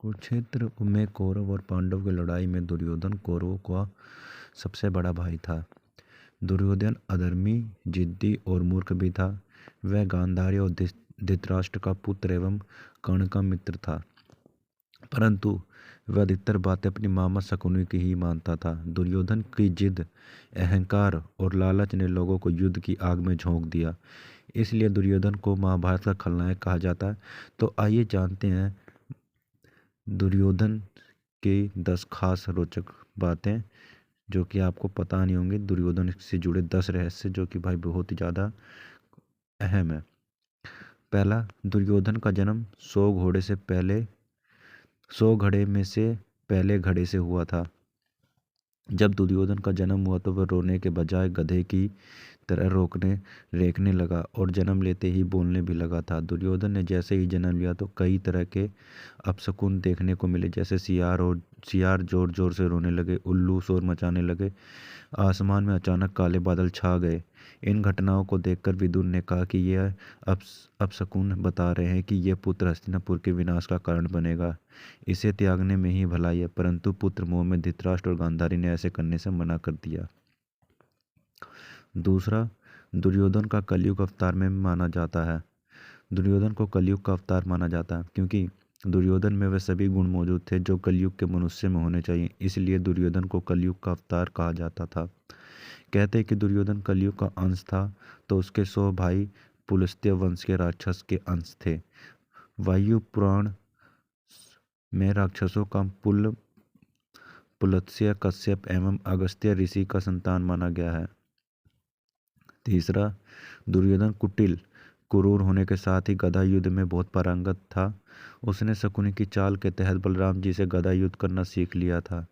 कुरुक्षेत्र में कौरव और पांडव की लड़ाई में दुर्योधन कौरवों का सबसे बड़ा भाई था। दुर्योधन अधर्मी, जिद्दी और मूर्ख भी था। वह गांधारी और धृतराष्ट्र का पुत्र एवं कर्ण का मित्र था, परंतु वह अधिकतर बातें अपनी मामा शकुनी की ही मानता था। दुर्योधन की जिद, अहंकार और लालच ने लोगों को युद्ध की आग में झोंक दिया। इसलिए दुर्योधन को महाभारत का खलनायक कहा जाता है। तो आइए जानते हैं दुर्योधन की 10 खास रोचक बातें जो कि आपको पता नहीं होंगी। दुर्योधन से जुड़े 10 रहस्य जो कि भाई बहुत ही ज़्यादा अहम है। पहला, दुर्योधन का जन्म 100 घड़े में से पहले घड़े से हुआ था। जब दुर्योधन का जन्म हुआ तो वह रोने के बजाय गधे की तरह रेंकने लगा और जन्म लेते ही बोलने भी लगा था। दुर्योधन ने जैसे ही जन्म लिया तो कई तरह के अपशकुन देखने को मिले, जैसे सियार जोर जोर से रोने लगे, उल्लू शोर मचाने लगे, आसमान में अचानक काले बादल छा गए। इन घटनाओं को देखकर विदुर ने कहा कि यह अपशकुन बता रहे हैं कि यह पुत्र हस्तिनापुर के विनाश का कारण बनेगा। इसे त्यागने में ही भलाई है। परंतु पुत्र मोह में धृतराष्ट्र और गांधारी ने ऐसे करने से मना कर दिया। दूसरा, दुर्योधन का कलयुग अवतार में माना जाता है। दुर्योधन को कलयुग का अवतार माना जाता है क्योंकि दुर्योधन में वे सभी गुण मौजूद थे जो कलयुग के मनुष्य में होने चाहिए। इसलिए दुर्योधन को कलयुग का अवतार कहा जाता था। कहते हैं कि दुर्योधन कलयुग का अंश था तो उसके 100 भाई पुलस्त्य वंश के राक्षस के अंश थे। वायु पुराण में राक्षसों का पुलत्स्य कश्यप एवं अगस्त्य ऋषि का संतान माना गया है। तीसरा, दुर्योधन कुटिल, क्रूर होने के साथ ही गदा युद्ध में बहुत पारंगत था। उसने शकुनी की चाल के तहत बलराम जी से गदा युद्ध करना सीख लिया था।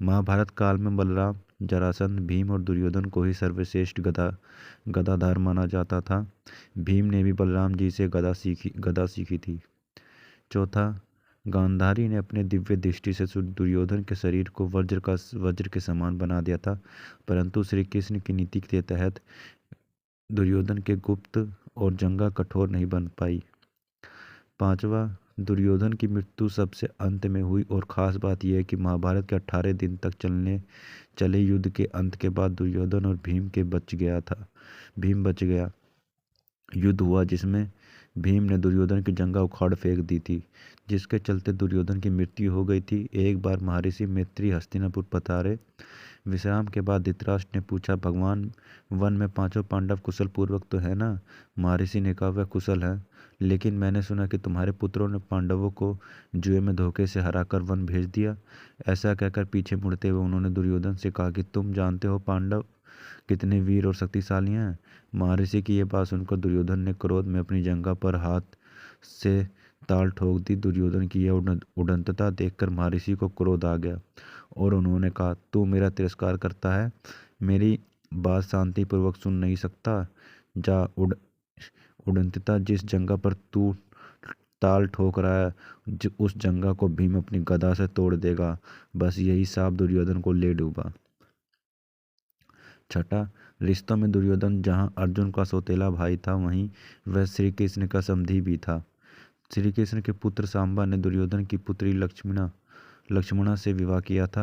महाभारत काल में बलराम, जरासंध, भीम और दुर्योधन को ही सर्वश्रेष्ठ गदाधार माना जाता था। भीम ने भी बलराम जी से गदा सीखी थी। चौथा, गांधारी ने अपने दिव्य दृष्टि से दुर्योधन के शरीर को वज्र के समान बना दिया था, परंतु श्री कृष्ण की नीति के तहत दुर्योधन के गुप्त और जंगा कठोर नहीं बन पाई। पांचवा, दुर्योधन की मृत्यु सबसे अंत में हुई और ख़ास बात यह है कि महाभारत के 18 दिन तक चले युद्ध के अंत के बाद दुर्योधन और भीम बच गया। युद्ध हुआ जिसमें भीम ने दुर्योधन की जंगा उखाड़ फेंक दी थी, जिसके चलते दुर्योधन की मृत्यु हो गई थी। एक बार महर्षि मैत्री हस्तिनापुर पधारे। विश्राम के बाद धृतराष्ट्र ने पूछा, भगवान, वन में 5 पांडव कुशल पूर्वक तो है ना? महर्षि ने कहा, वह कुशल है, लेकिन मैंने सुना कि तुम्हारे पुत्रों ने पांडवों को जुए में धोखे से हराकर वन भेज दिया। ऐसा कहकर पीछे मुड़ते हुए उन्होंने दुर्योधन से कहा कि तुम जानते हो पांडव कितने वीर और शक्तिशाली हैं? महर्षि की यह बात सुनकर दुर्योधन ने क्रोध में अपनी जंघा पर हाथ से ताल ठोक दी। दुर्योधन की यह उड़नतता देखकर महर्षि को क्रोध आ गया और उन्होंने कहा, तू मेरा तिरस्कार करता है, मेरी बात शांतिपूर्वक सुन नहीं सकता? जा, उड़नतता, जिस जंघा पर तू ताल ठोक रहा है उस जंघा को भीम अपनी गदा से तोड़ देगा। बस यही साफ दुर्योधन को ले डूबा। छठा, रिश्तों में दुर्योधन जहाँ अर्जुन का सौतेला भाई था, वहीं वह श्री कृष्ण का समधी भी था। श्री कृष्ण के पुत्र सांबा ने दुर्योधन की पुत्री लक्ष्मणा से विवाह किया था।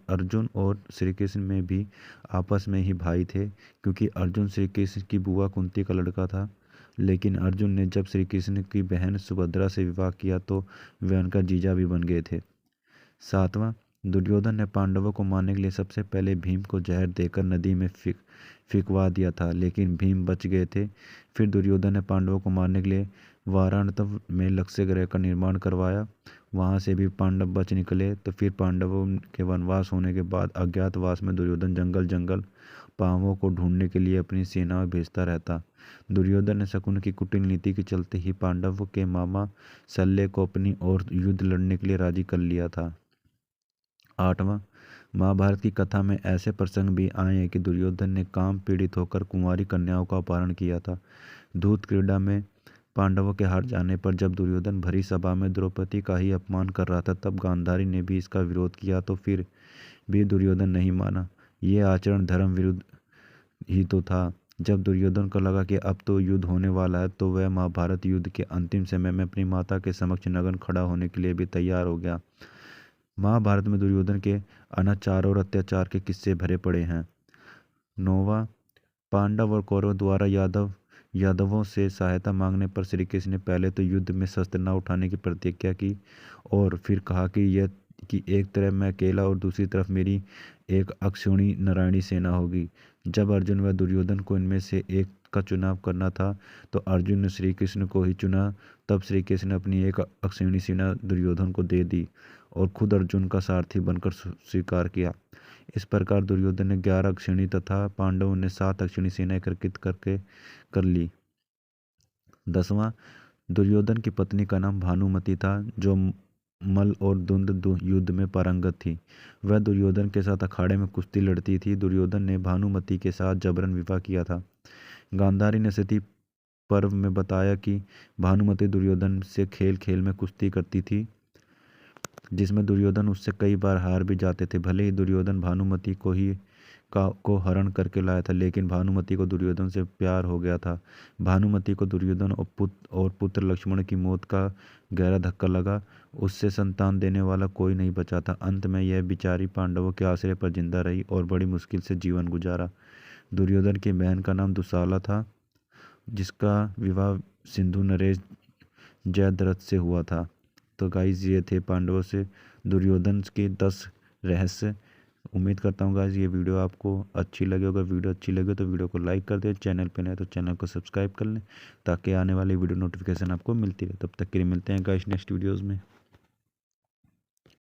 अर्जुन और श्री कृष्ण में भी आपस में ही भाई थे, क्योंकि अर्जुन श्री कृष्ण की बुआ कुंती का लड़का था। लेकिन अर्जुन ने जब श्री कृष्ण की बहन सुभद्रा से विवाह किया तो वे उनका जीजा भी बन गए थे। सातवां, दुर्योधन ने पांडवों को मारने के लिए सबसे पहले भीम को जहर देकर नदी में फिकवा दिया था, लेकिन भीम बच गए थे। फिर दुर्योधन ने पांडवों को मारने के लिए वाराणसी में लक्ष्य ग्रह का निर्माण करवाया। वहां से भी पांडव बच निकले। तो फिर पांडवों के वनवास होने के बाद अज्ञातवास में दुर्योधन जंगल पांडवों को ढूंढने के लिए अपनी सेनाएं भेजता रहता। दुर्योधन ने शकुन की कुटिल नीति के चलते ही पांडवों के मामा शल्य को अपनी ओर युद्ध लड़ने के लिए राजी कर लिया था। आठवां, महाभारत की कथा में ऐसे प्रसंग भी आए हैं कि दुर्योधन ने काम पीड़ित होकर कुंवारी कन्याओं का अपहरण किया था। दूत क्रीड़ा में पांडवों के हार जाने पर जब दुर्योधन भरी सभा में द्रौपदी का ही अपमान कर रहा था, तब गांधारी ने भी इसका विरोध किया तो फिर भी दुर्योधन नहीं माना। ये आचरण धर्म विरुद्ध ही तो था। जब दुर्योधन को लगा कि अब तो युद्ध होने वाला है, तो वह महाभारत युद्ध के अंतिम समय में अपनी माता के समक्ष नग्न खड़ा होने के लिए भी तैयार हो गया। महाभारत में दुर्योधन के अनाचार और अत्याचार के किस्से भरे पड़े हैं। 9वां, पांडव और कौरव द्वारा यादवों से सहायता मांगने पर श्री कृष्ण ने पहले तो युद्ध में शस्त्र न उठाने की प्रतिज्ञा की और फिर कहा कि एक तरफ मैं अकेला और दूसरी तरफ मेरी एक अक्षौणी नारायणी सेना होगी। जब अर्जुन व दुर्योधन को इनमें से एक का चुनाव करना था, तो अर्जुन ने श्री कृष्ण को ही चुना। तब श्री कृष्ण ने अपनी एक अक्षौणी सेना दुर्योधन को दे दी और खुद अर्जुन का सारथी बनकर स्वीकार किया। इस प्रकार दुर्योधन ने 11 अक्षौणी तथा पांडवों ने 7 अक्षौणी सेना एकत्रित कर ली। 10वां, दुर्योधन की पत्नी का नाम भानुमति था, जो मल्ल और द्वंद्व युद्ध में पारंगत थी। वह दुर्योधन के साथ अखाड़े में कुश्ती लड़ती थी। दुर्योधन ने भानुमति के साथ जबरन विवाह किया था। गांधारी ने सती पर्व में बताया कि भानुमति दुर्योधन से खेल खेल में कुश्ती करती थी, जिसमें दुर्योधन उससे कई बार हार भी जाते थे। भले ही दुर्योधन भानुमति को हरण करके लाया था, लेकिन भानुमति को दुर्योधन से प्यार हो गया था। भानुमति को दुर्योधन और पुत्र लक्ष्मण की मौत का गहरा धक्का लगा। उससे संतान देने वाला कोई नहीं बचा था। अंत में यह बिचारी पांडवों के आश्रय पर जिंदा रही और बड़ी मुश्किल से जीवन गुजारा। दुर्योधन की बहन का नाम दुशाला था, जिसका विवाह सिंधु नरेश जयद्रथ से हुआ था। तो गाइस, ये थे पांडवों से दुर्योधन के 10 रहस्य। उम्मीद करता हूँ गाइस ये वीडियो आपको अच्छी लगे। अगर वीडियो अच्छी लगे तो वीडियो को लाइक कर दें, चैनल पे नए तो चैनल को सब्सक्राइब कर लें, ताकि आने वाली वीडियो नोटिफिकेशन आपको मिलती रहे। तब तक के लिए मिलते हैं गाइस नेक्स्ट वीडियोज़ में।